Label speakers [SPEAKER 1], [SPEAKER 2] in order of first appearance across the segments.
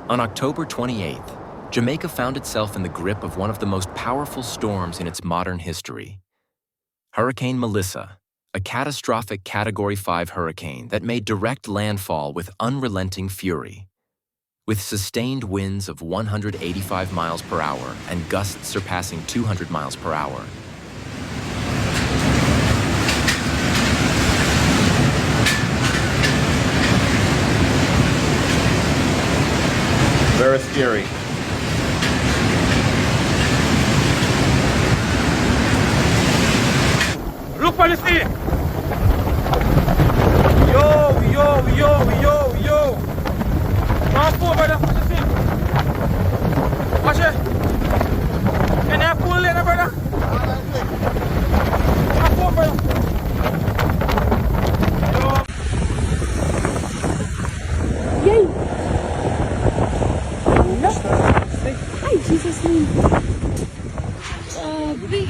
[SPEAKER 1] On October 28th, Jamaica found itself in the grip of one of the most powerful storms in its modern history. Hurricane Melissa, a catastrophic Category 5 hurricane that made direct landfall with unrelenting fury. With sustained winds of 185 miles per hour and gusts surpassing 200 miles per hour,
[SPEAKER 2] very scary.
[SPEAKER 3] Look for the sea! Yo! Come forward, brother, watch the sea! Watch it! Can you pull in, brother? Come forward, brother!
[SPEAKER 4] Yay! Hi, Jesus name. Baby.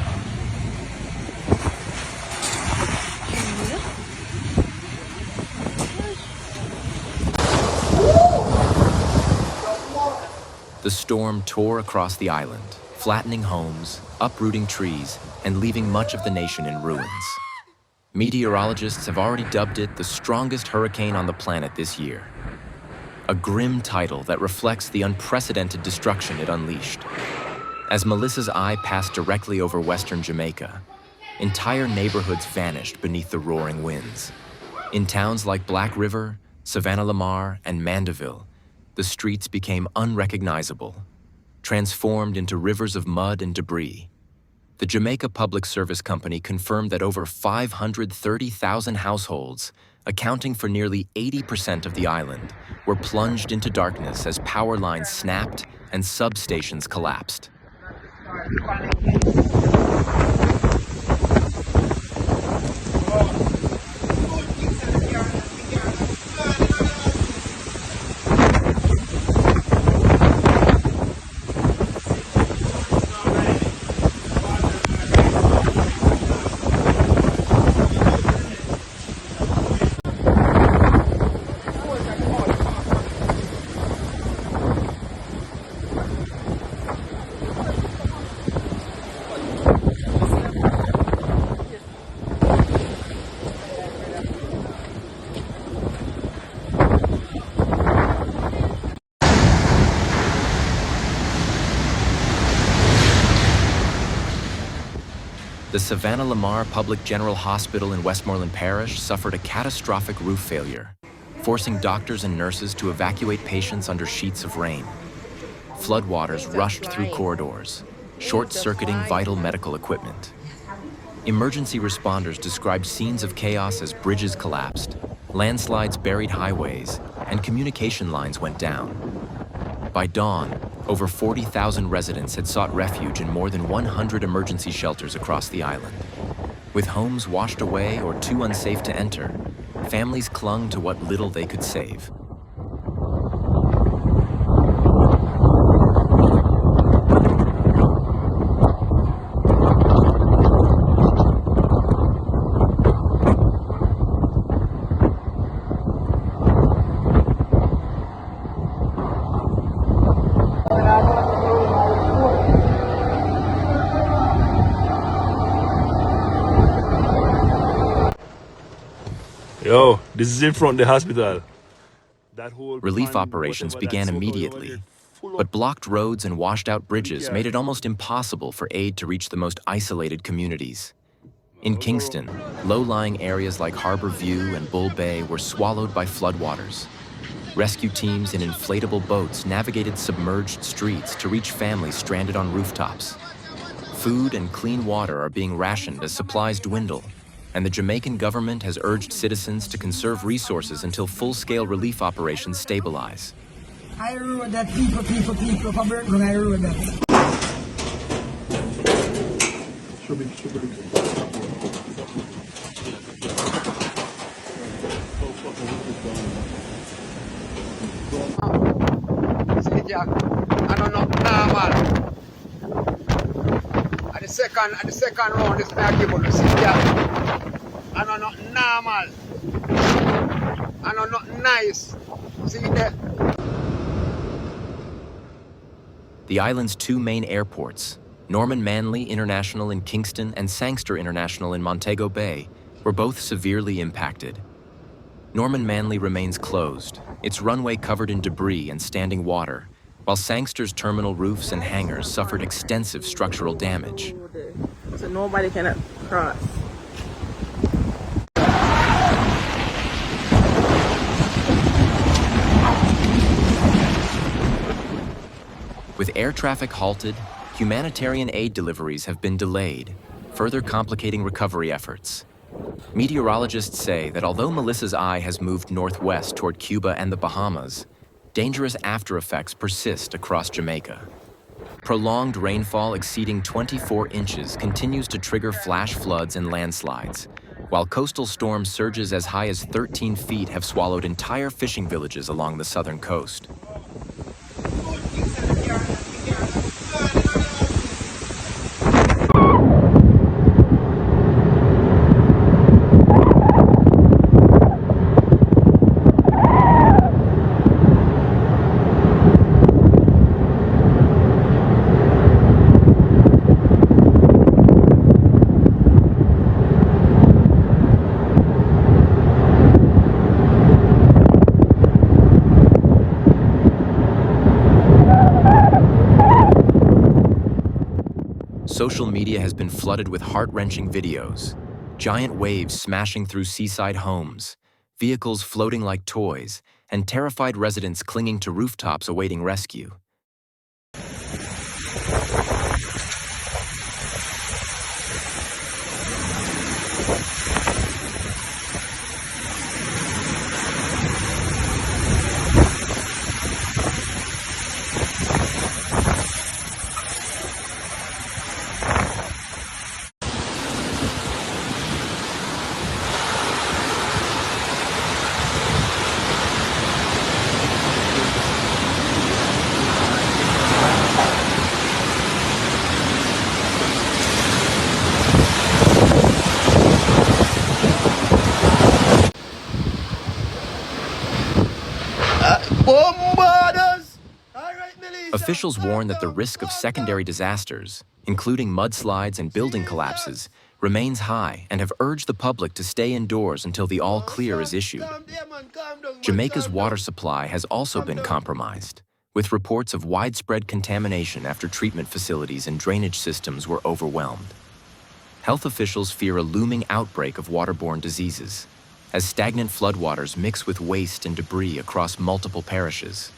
[SPEAKER 1] the storm tore across the island, flattening homes, uprooting trees, and leaving much of the nation in ruins. Meteorologists have already dubbed it the strongest hurricane on the planet this year. A grim title that reflects the unprecedented destruction it unleashed. As Melissa's eye passed directly over western Jamaica, entire neighborhoods vanished beneath the roaring winds. In towns like Black River, Savannah Lamar, and Mandeville, the streets became unrecognizable, transformed into rivers of mud and debris. The Jamaica Public Service Company confirmed that over 530,000 households, accounting for nearly 80% of the island, were plunged into darkness as power lines snapped and substations collapsed. The Savannah Lamar Public General Hospital in Westmoreland Parish suffered a catastrophic roof failure, forcing doctors and nurses to evacuate patients under sheets of rain. Floodwaters rushed through corridors, short-circuiting vital medical equipment. Emergency responders described scenes of chaos as bridges collapsed, landslides buried highways, and communication lines went down. By dawn, over 40,000 residents had sought refuge in more than 100 emergency shelters across the island. With homes washed away or too unsafe to enter, families clung to what little they could save.
[SPEAKER 5] Yo, this is in front of the hospital.
[SPEAKER 1] Relief operations began immediately, but blocked roads and washed-out bridges made it almost impossible for aid to reach the most isolated communities. In Kingston, low-lying areas like Harbor View and Bull Bay were swallowed by floodwaters. Rescue teams in inflatable boats navigated submerged streets to reach families stranded on rooftops. Food and clean water are being rationed as supplies dwindle, and the Jamaican government has urged citizens to conserve resources until full-scale relief operations stabilize.
[SPEAKER 6] I rode that people from Berkeley, I rode that.
[SPEAKER 7] See, Jack, I don't know, normal. At the second round, this may give you, see, Jack. I know not normal. I know not nice. See there.
[SPEAKER 1] The island's two main airports, Norman Manley International in Kingston and Sangster International in Montego Bay, were both severely impacted. Norman Manley remains closed, its runway covered in debris and standing water, while Sangster's terminal roofs and hangars suffered extensive structural damage.
[SPEAKER 2] So nobody can cross.
[SPEAKER 1] With air traffic halted, humanitarian aid deliveries have been delayed, further complicating recovery efforts. Meteorologists say that although Melissa's eye has moved northwest toward Cuba and the Bahamas, dangerous aftereffects persist across Jamaica. Prolonged rainfall exceeding 24 inches continues to trigger flash floods and landslides, while coastal storm surges as high as 13 feet have swallowed entire fishing villages along the southern coast. Social media has been flooded with heart-wrenching videos. Giant waves smashing through seaside homes, vehicles floating like toys, and terrified residents clinging to rooftops awaiting rescue. Officials warn that the risk of secondary disasters, including mudslides and building collapses, remains high and have urged the public to stay indoors until the all-clear is issued. Jamaica's water supply has also been compromised, with reports of widespread contamination after treatment facilities and drainage systems were overwhelmed. Health officials fear a looming outbreak of waterborne diseases, as stagnant floodwaters mix with waste and debris across multiple parishes.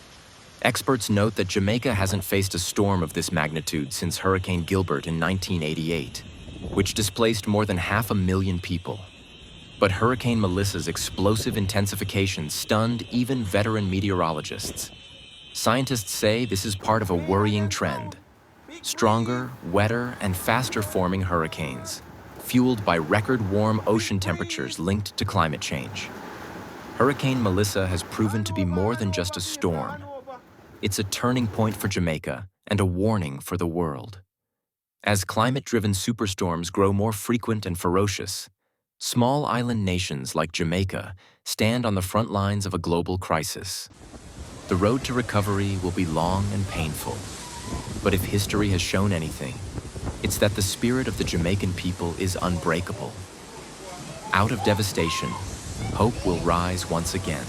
[SPEAKER 1] Experts note that Jamaica hasn't faced a storm of this magnitude since Hurricane Gilbert in 1988, which displaced more than 500,000 people. But Hurricane Melissa's explosive intensification stunned even veteran meteorologists. Scientists say this is part of a worrying trend: stronger, wetter, and faster forming hurricanes, fueled by record warm ocean temperatures linked to climate change. Hurricane Melissa has proven to be more than just a storm. It's a turning point for Jamaica and a warning for the world. As climate-driven superstorms grow more frequent and ferocious, small island nations like Jamaica stand on the front lines of a global crisis. The road to recovery will be long and painful, but if history has shown anything, it's that the spirit of the Jamaican people is unbreakable. Out of devastation, hope will rise once again.